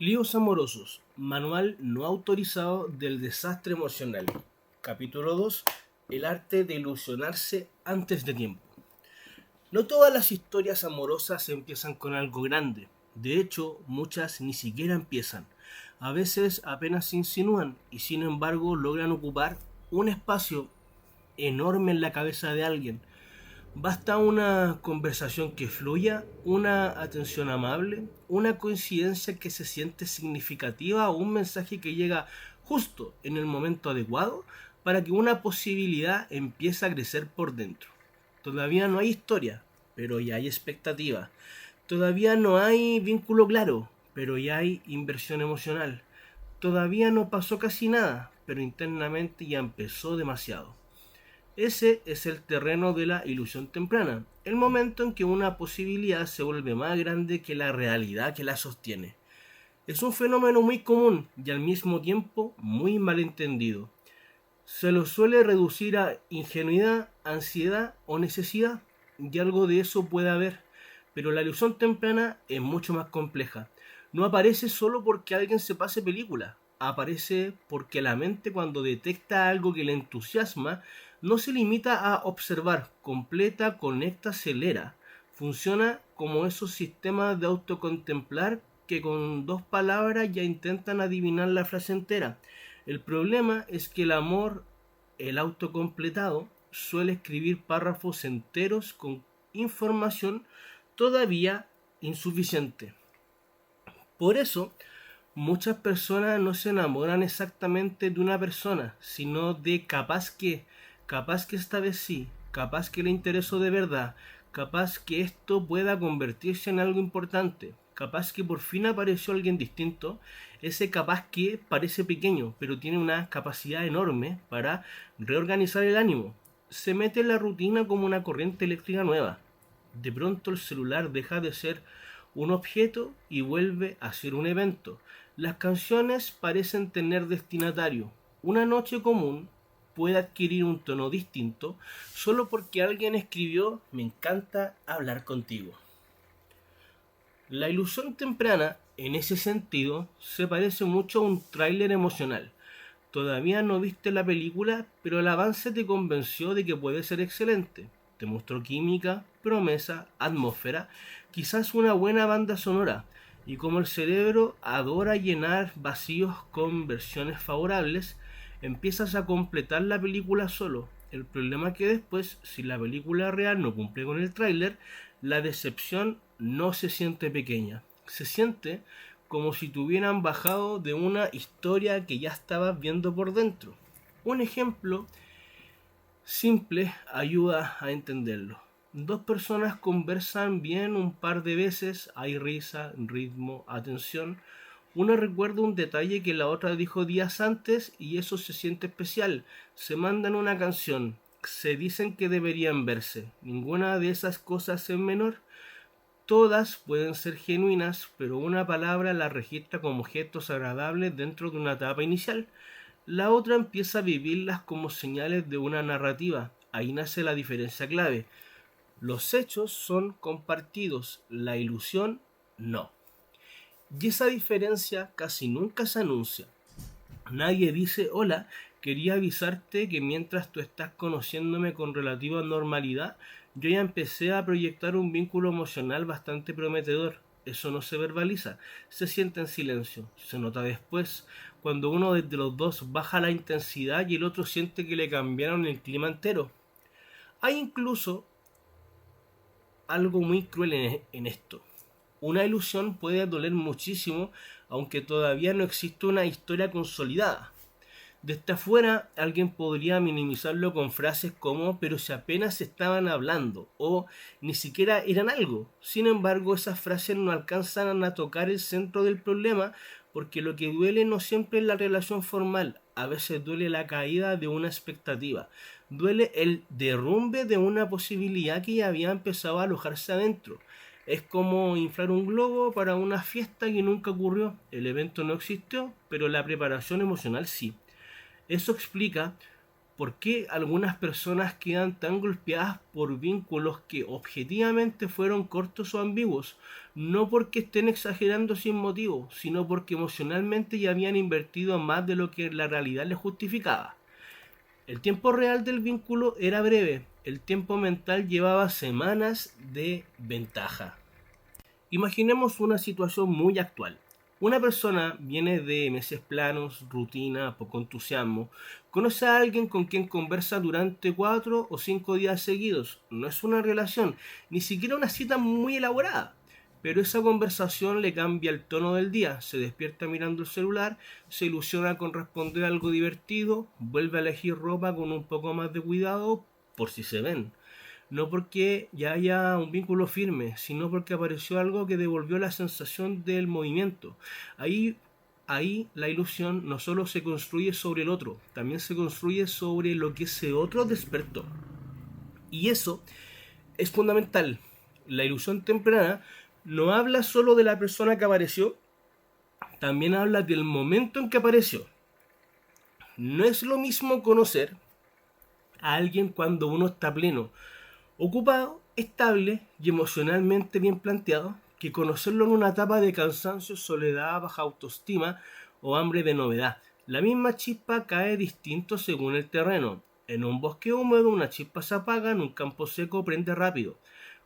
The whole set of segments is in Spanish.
Líos amorosos, manual no autorizado del desastre emocional. Capítulo 2. El arte de ilusionarse antes de tiempo. No todas las historias amorosas empiezan con algo grande. De hecho, muchas ni siquiera empiezan. A veces apenas se insinúan y sin embargo logran ocupar un espacio enorme en la cabeza de alguien. Basta una conversación que fluya, una atención amable, una coincidencia que se siente significativa o un mensaje que llega justo en el momento adecuado para que una posibilidad empiece a crecer por dentro. Todavía no hay historia, pero ya hay expectativa. Todavía no hay vínculo claro, pero ya hay inversión emocional. Todavía no pasó casi nada, pero internamente ya empezó demasiado. Ese es el terreno de la ilusión temprana, el momento en que una posibilidad se vuelve más grande que la realidad que la sostiene. Es un fenómeno muy común y al mismo tiempo muy malentendido. Se lo suele reducir a ingenuidad, ansiedad o necesidad, y algo de eso puede haber, pero la ilusión temprana es mucho más compleja. No aparece solo porque alguien se pase película, aparece porque la mente cuando detecta algo que le entusiasma no se limita a observar, completa, conecta, acelera. Funciona como esos sistemas de autocontemplar que con dos palabras ya intentan adivinar la frase entera. El problema es que el amor, el autocompletado, suele escribir párrafos enteros con información todavía insuficiente. Por eso, muchas personas no se enamoran exactamente de una persona, sino de capaz que esta vez sí, capaz que le interesó de verdad, capaz que esto pueda convertirse en algo importante, capaz que por fin apareció alguien distinto, ese capaz que parece pequeño, pero tiene una capacidad enorme para reorganizar el ánimo. Se mete en la rutina como una corriente eléctrica nueva. De pronto el celular deja de ser un objeto y vuelve a ser un evento. Las canciones parecen tener destinatario. Una noche común puede adquirir un tono distinto solo porque alguien escribió "Me encanta hablar contigo". La ilusión temprana, en ese sentido, se parece mucho a un tráiler emocional. Todavía no viste la película, pero el avance te convenció de que puede ser excelente. Te mostró química, promesa, atmósfera, quizás una buena banda sonora. Y como el cerebro adora llenar vacíos con versiones favorables, empiezas a completar la película solo. El problema es que después, si la película real no cumple con el tráiler, la decepción no se siente pequeña. Se siente como si te hubieran bajado de una historia que ya estabas viendo por dentro. Un ejemplo simple ayuda a entenderlo. Dos personas conversan bien un par de veces, hay risa, ritmo, atención. Una recuerda un detalle que la otra dijo días antes y eso se siente especial. Se mandan una canción, se dicen que deberían verse. Ninguna de esas cosas es menor. Todas pueden ser genuinas, pero una palabra la registra como gestos agradables dentro de una etapa inicial. La otra empieza a vivirlas como señales de una narrativa. Ahí nace la diferencia clave. Los hechos son compartidos, la ilusión no. Y esa diferencia casi nunca se anuncia. Nadie dice, hola, quería avisarte que mientras tú estás conociéndome con relativa normalidad, yo ya empecé a proyectar un vínculo emocional bastante prometedor. Eso no se verbaliza, se siente en silencio, se nota después, cuando uno de los dos baja la intensidad y el otro siente que le cambiaron el clima entero. Hay incluso algo muy cruel en esto. Una ilusión puede doler muchísimo aunque todavía no existe una historia consolidada. Desde afuera alguien podría minimizarlo con frases como pero si apenas estaban hablando o ni siquiera eran algo. Sin embargo, esas frases no alcanzan a tocar el centro del problema porque lo que duele no siempre es la relación formal, a veces duele la caída de una expectativa, duele el derrumbe de una posibilidad que ya había empezado a alojarse adentro. Es como inflar un globo para una fiesta que nunca ocurrió. El evento no existió, pero la preparación emocional sí. Eso explica ¿Por qué algunas personas quedan tan golpeadas por vínculos que objetivamente fueron cortos o ambiguos? No porque estén exagerando sin motivo, sino porque emocionalmente ya habían invertido más de lo que la realidad les justificaba. El tiempo real del vínculo era breve, el tiempo mental llevaba semanas de ventaja. Imaginemos una situación muy actual. Una persona viene de meses planos, rutina, poco entusiasmo. Conoce a alguien con quien conversa durante 4 o 5 días seguidos. No es una relación, ni siquiera una cita muy elaborada. Pero esa conversación le cambia el tono del día. Se despierta mirando el celular, se ilusiona con responder algo divertido, vuelve a elegir ropa con un poco más de cuidado por si se ven. No porque ya haya un vínculo firme, sino porque apareció algo que devolvió la sensación del movimiento. Ahí, ahí la ilusión no solo se construye sobre el otro, también se construye sobre lo que ese otro despertó. Y eso es fundamental. La ilusión temprana no habla solo de la persona que apareció, también habla del momento en que apareció. No es lo mismo conocer a alguien cuando uno está pleno, ocupado, estable y emocionalmente bien planteado, que conocerlo en una etapa de cansancio, soledad, baja autoestima o hambre de novedad. La misma chispa cae distinto según el terreno. En un bosque húmedo una chispa se apaga, en un campo seco prende rápido.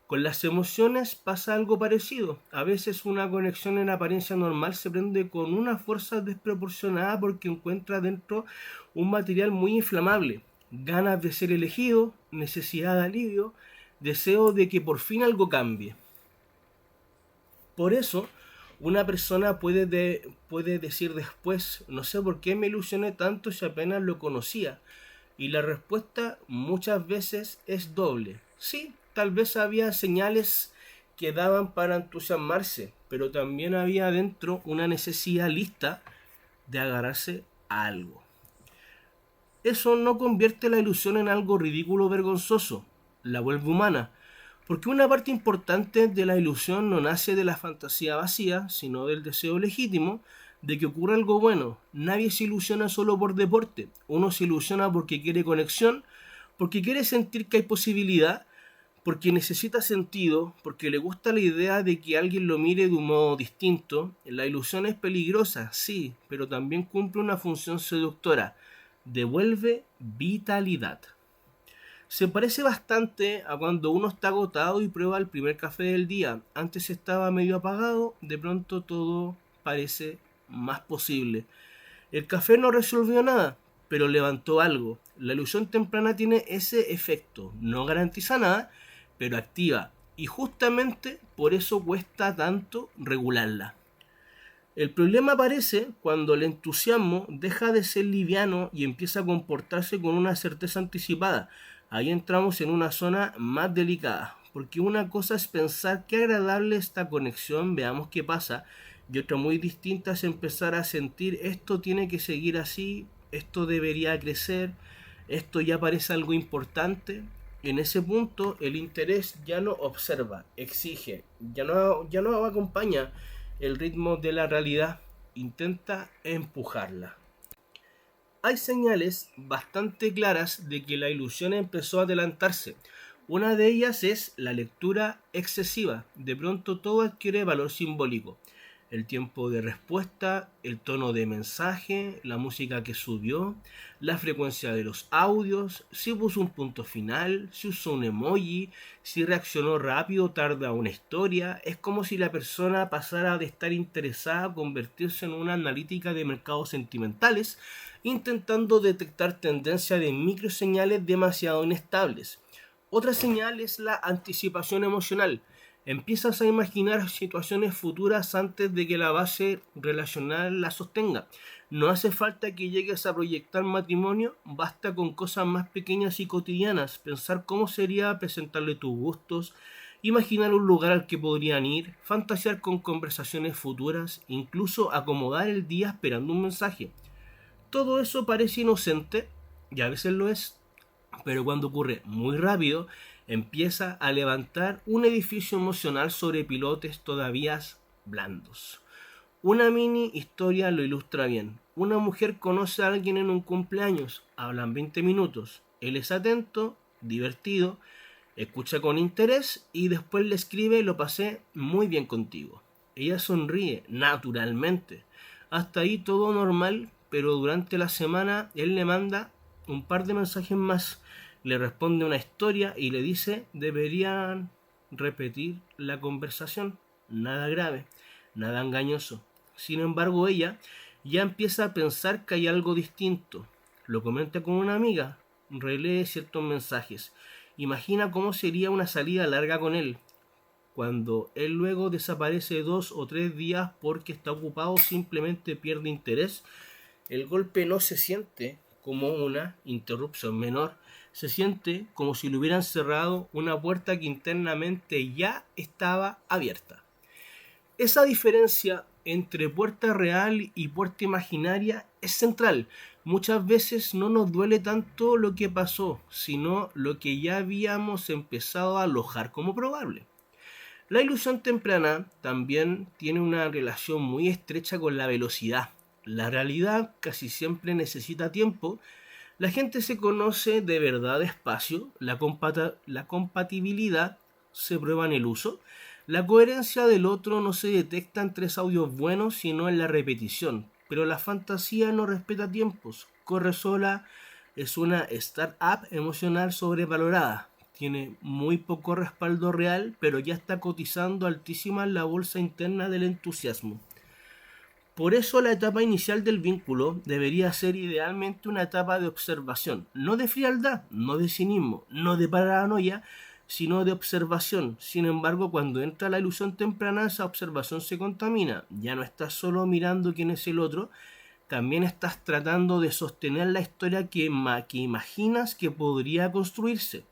Con las emociones pasa algo parecido. A veces una conexión en apariencia normal se prende con una fuerza desproporcionada porque encuentra dentro un material muy inflamable. Ganas de ser elegido, necesidad de alivio, deseo de que por fin algo cambie. Por eso, una persona puede decir después, no sé por qué me ilusioné tanto si apenas lo conocía. Y la respuesta muchas veces es doble. Sí, tal vez había señales que daban para entusiasmarse, pero también había dentro una necesidad lista de agarrarse a algo. Eso no convierte la ilusión en algo ridículo o vergonzoso, la vuelve humana, porque una parte importante de la ilusión no nace de la fantasía vacía, sino del deseo legítimo de que ocurra algo bueno. Nadie se ilusiona solo por deporte, uno se ilusiona porque quiere conexión, porque quiere sentir que hay posibilidad, porque necesita sentido, porque le gusta la idea de que alguien lo mire de un modo distinto. La ilusión es peligrosa, sí, pero también cumple una función seductora. Devuelve vitalidad. Se parece bastante a cuando uno está agotado y prueba el primer café del día. Antes estaba medio apagado, de pronto todo parece más posible. El café no resolvió nada, pero levantó algo. La ilusión temprana tiene ese efecto. No garantiza nada, pero activa. Y justamente por eso cuesta tanto regularla. El problema aparece cuando el entusiasmo deja de ser liviano y empieza a comportarse con una certeza anticipada. Ahí entramos en una zona más delicada, porque una cosa es pensar qué agradable esta conexión, veamos qué pasa, y otra muy distinta es empezar a sentir esto tiene que seguir así, esto debería crecer, esto ya parece algo importante. En ese punto el interés ya no observa, exige, ya no acompaña el ritmo de la realidad, intenta empujarla. Hay señales bastante claras de que la ilusión empezó a adelantarse. Una de ellas es la lectura excesiva. De pronto todo adquiere valor simbólico. El tiempo de respuesta, el tono de mensaje, la música que subió, la frecuencia de los audios, si puso un punto final, si usó un emoji, si reaccionó rápido o tarda una historia. Es como si la persona pasara de estar interesada a convertirse en una analítica de mercados sentimentales, intentando detectar tendencia de microseñales demasiado inestables. Otra señal es la anticipación emocional. Empiezas a imaginar situaciones futuras antes de que la base relacional la sostenga. No hace falta que llegues a proyectar matrimonio, basta con cosas más pequeñas y cotidianas, pensar cómo sería presentarle tus gustos, imaginar un lugar al que podrían ir, fantasear con conversaciones futuras, incluso acomodar el día esperando un mensaje. Todo eso parece inocente, y a veces lo es, pero cuando ocurre muy rápido, empieza a levantar un edificio emocional sobre pilotes todavía blandos. Una mini historia lo ilustra bien. una mujer conoce a alguien en un cumpleaños, hablan 20 minutos, él es atento, divertido, escucha con interés y después le escribe: lo pasé muy bien contigo. Ella sonríe, naturalmente. Hasta ahí todo normal, pero durante la semana él le manda un par de mensajes más, le responde una historia y le dice: deberían repetir la conversación. Nada grave, nada engañoso. Sin embargo, ella ya empieza a pensar que hay algo distinto. Lo comenta con una amiga, relee ciertos mensajes, imagina cómo sería una salida larga con él. Cuando él luego desaparece 2 o 3 días porque está ocupado, simplemente pierde interés. El golpe no se siente como una interrupción menor, se siente como si le hubieran cerrado una puerta que internamente ya estaba abierta. Esa diferencia entre puerta real y puerta imaginaria es central. Muchas veces no nos duele tanto lo que pasó, sino lo que ya habíamos empezado a alojar como probable. La ilusión temprana también tiene una relación muy estrecha con la velocidad. La realidad casi siempre necesita tiempo. La gente se conoce de verdad despacio, la compatibilidad se prueba en el uso, la coherencia del otro no se detecta en 3 audios buenos, sino en la repetición. Pero la fantasía no respeta tiempos, corre sola, es una startup emocional sobrevalorada. Tiene muy poco respaldo real, pero ya está cotizando altísima en la bolsa interna del entusiasmo. Por eso la etapa inicial del vínculo debería ser idealmente una etapa de observación, no de frialdad, no de cinismo, no de paranoia, sino de observación. Sin embargo, cuando entra la ilusión temprana, esa observación se contamina. Ya no estás solo mirando quién es el otro, también estás tratando de sostener la historia que imaginas que podría construirse.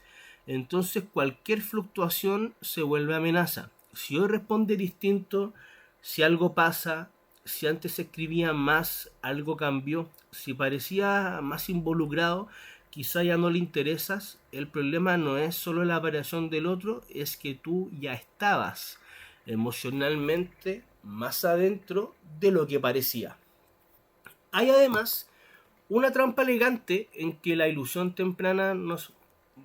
Entonces cualquier fluctuación se vuelve amenaza. Si hoy responde distinto, si algo pasa, si antes escribía más, algo cambió, si parecía más involucrado, quizá ya no le interesas. El problema no es solo la variación del otro, es que tú ya estabas emocionalmente más adentro de lo que parecía. Hay además una trampa elegante en que la ilusión temprana nos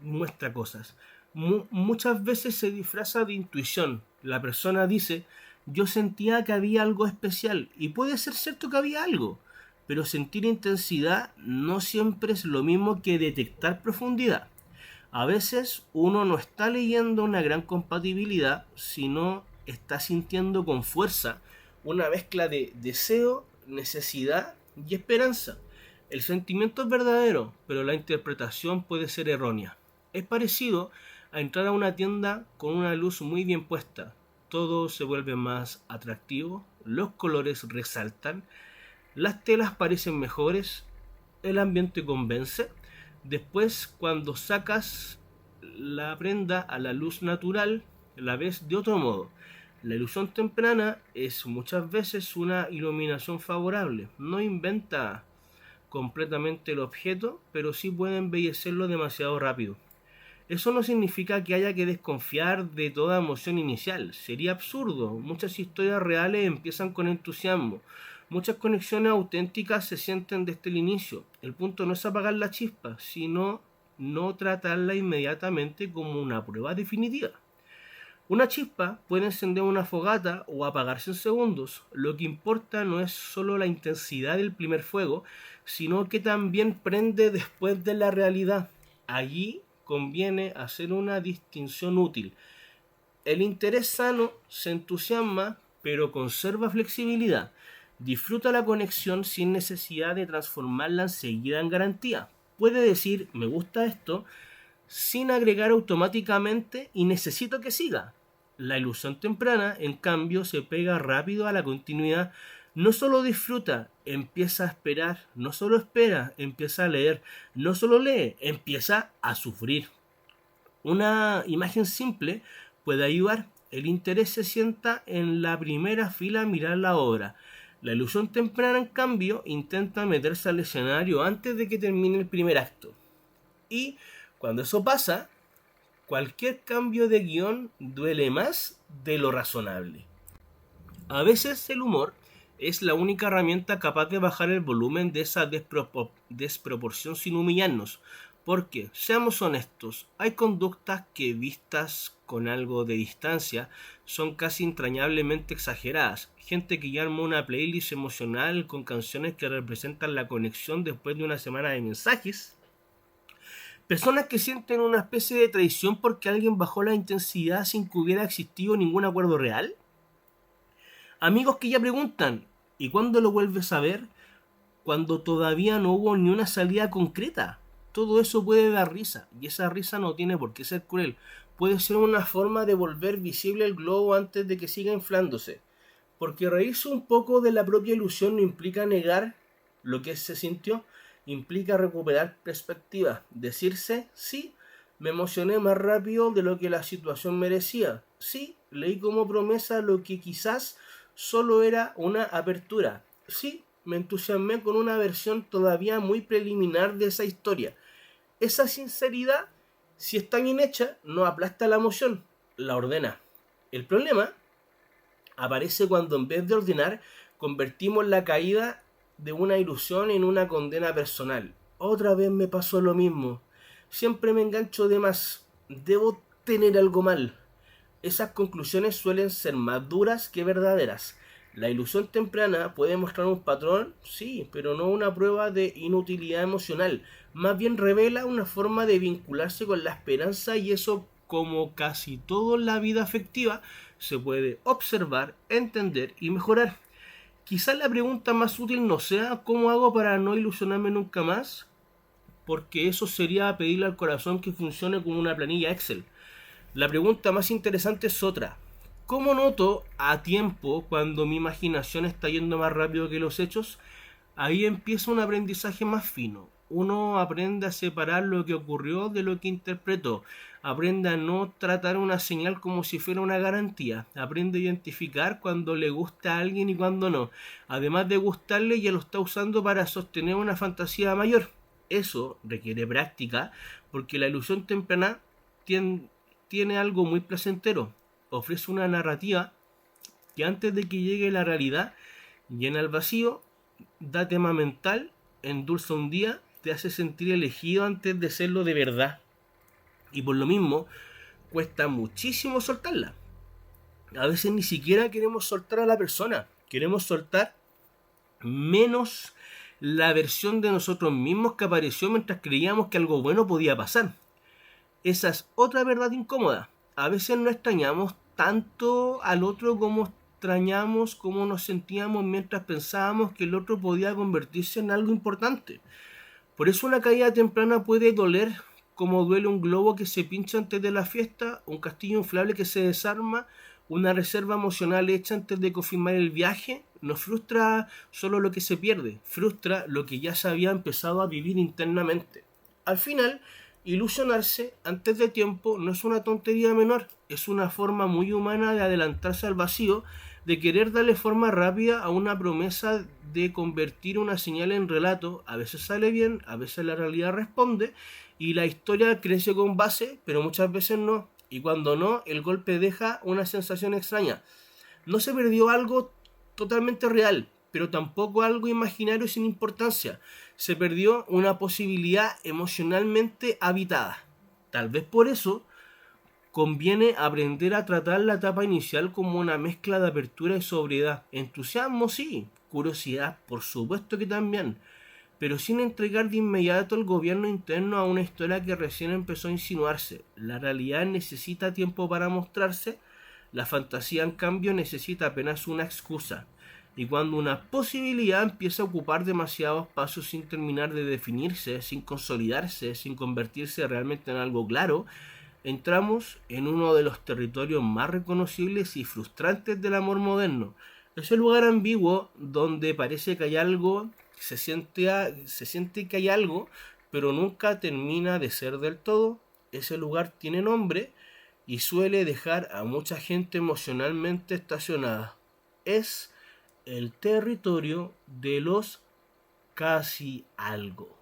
muestra cosas. Muchas veces se disfraza de intuición. La persona dice: yo sentía que había algo especial, y puede ser cierto que había algo, pero sentir intensidad no siempre es lo mismo que detectar profundidad. A veces uno no está leyendo una gran compatibilidad, sino está sintiendo con fuerza una mezcla de deseo, necesidad y esperanza. El sentimiento es verdadero, pero la interpretación puede ser errónea. Es parecido a entrar a una tienda con una luz muy bien puesta. Todo se vuelve más atractivo, los colores resaltan, las telas parecen mejores, el ambiente convence. Después, cuando sacas la prenda a la luz natural, la ves de otro modo. La ilusión temprana es muchas veces una iluminación favorable. No inventa completamente el objeto, pero sí puede embellecerlo demasiado rápido. Eso no significa que haya que desconfiar de toda emoción inicial. Sería absurdo. Muchas historias reales empiezan con entusiasmo. Muchas conexiones auténticas se sienten desde el inicio. El punto no es apagar la chispa, sino no tratarla inmediatamente como una prueba definitiva. Una chispa puede encender una fogata o apagarse en segundos. Lo que importa no es solo la intensidad del primer fuego, sino que también prende después de la realidad. Allí conviene hacer una distinción útil. El interés sano se entusiasma, pero conserva flexibilidad. Disfruta la conexión sin necesidad de transformarla enseguida en garantía. Puede decir: me gusta esto, sin agregar automáticamente y necesito que siga. La ilusión temprana, en cambio, se pega rápido a la continuidad. No solo disfruta, empieza a esperar. No solo espera, empieza a leer. No solo lee, empieza a sufrir. Una imagen simple puede ayudar. El interés se sienta en la primera fila a mirar la obra. La ilusión temprana, en cambio, intenta meterse al escenario antes de que termine el primer acto. Y cuando eso pasa, cualquier cambio de guión duele más de lo razonable. A veces el humor Es la única herramienta capaz de bajar el volumen de esa desproporción sin humillarnos. Porque, seamos honestos, hay conductas que vistas con algo de distancia son casi entrañablemente exageradas. Gente que ya armó una playlist emocional con canciones que representan la conexión después de una semana de mensajes. Personas que sienten una especie de traición porque alguien bajó la intensidad sin que hubiera existido ningún acuerdo real. Amigos que ya preguntan, ¿y cuándo lo vuelves a ver? Cuando todavía no hubo ni una salida concreta. Todo eso puede dar risa, y esa risa no tiene por qué ser cruel. Puede ser una forma de volver visible el globo antes de que siga inflándose. Porque reírse un poco de la propia ilusión no implica negar lo que se sintió, implica recuperar perspectiva, decirse, sí, me emocioné más rápido de lo que la situación merecía, sí, leí como promesa lo que quizás solo era una apertura, sí, me entusiasmé con una versión todavía muy preliminar de esa historia. Esa sinceridad, si está bien hecha, no aplasta la emoción, la ordena. El problema aparece cuando en vez de ordenar, convertimos la caída de una ilusión en una condena personal. Otra vez me pasó lo mismo. Siempre me engancho de más. Debo tener algo mal. Esas conclusiones suelen ser más duras que verdaderas. La ilusión temprana puede mostrar un patrón, sí, pero no una prueba de inutilidad emocional. Más bien revela una forma de vincularse con la esperanza y eso, como casi todo en la vida afectiva, se puede observar, entender y mejorar. Quizás la pregunta más útil no sea ¿cómo hago para no ilusionarme nunca más? Porque eso sería pedirle al corazón que funcione como una planilla Excel. La pregunta más interesante es otra. ¿Cómo noto a tiempo cuando mi imaginación está yendo más rápido que los hechos? Ahí empieza un aprendizaje más fino. Uno aprende a separar lo que ocurrió de lo que interpretó. Aprende a no tratar una señal como si fuera una garantía. Aprende a identificar cuando le gusta a alguien y cuando no. Además de gustarle, ya lo está usando para sostener una fantasía mayor. Eso requiere práctica porque la ilusión temprana tiene algo muy placentero. Ofrece una narrativa que antes de que llegue la realidad llena el vacío, da tema mental, endulza un día, te hace sentir elegido antes de serlo de verdad. Y por lo mismo, cuesta muchísimo soltarla. A veces ni siquiera queremos soltar a la persona, queremos soltar menos la versión de nosotros mismos que apareció mientras creíamos que algo bueno podía pasar. Esa es otra verdad incómoda. A veces no extrañamos tanto al otro como extrañamos cómo nos sentíamos mientras pensábamos que el otro podía convertirse en algo importante. Por eso una caída temprana puede doler como duele un globo que se pincha antes de la fiesta, un castillo inflable que se desarma, una reserva emocional hecha antes de confirmar el viaje. No frustra solo lo que se pierde, frustra lo que ya se había empezado a vivir internamente. Al final, ilusionarse antes de tiempo no es una tontería menor, es una forma muy humana de adelantarse al vacío, de querer darle forma rápida a una promesa de convertir una señal en relato. A veces sale bien, a veces la realidad responde y la historia crece con base, pero muchas veces no. Y cuando no, el golpe deja una sensación extraña. No se perdió algo totalmente real, pero tampoco algo imaginario sin importancia. Se perdió una posibilidad emocionalmente habitada. Tal vez por eso conviene aprender a tratar la etapa inicial como una mezcla de apertura y sobriedad. Entusiasmo sí, curiosidad por supuesto que también, pero sin entregar de inmediato el gobierno interno a una historia que recién empezó a insinuarse. La realidad necesita tiempo para mostrarse, la fantasía en cambio necesita apenas una excusa. Y cuando una posibilidad empieza a ocupar demasiados pasos sin terminar de definirse, sin consolidarse, sin convertirse realmente en algo claro, entramos en uno de los territorios más reconocibles y frustrantes del amor moderno. Ese lugar ambiguo donde parece que hay algo, se siente que hay algo, pero nunca termina de ser del todo. Ese lugar tiene nombre y suele dejar a mucha gente emocionalmente estacionada. Es el territorio de los casi algo.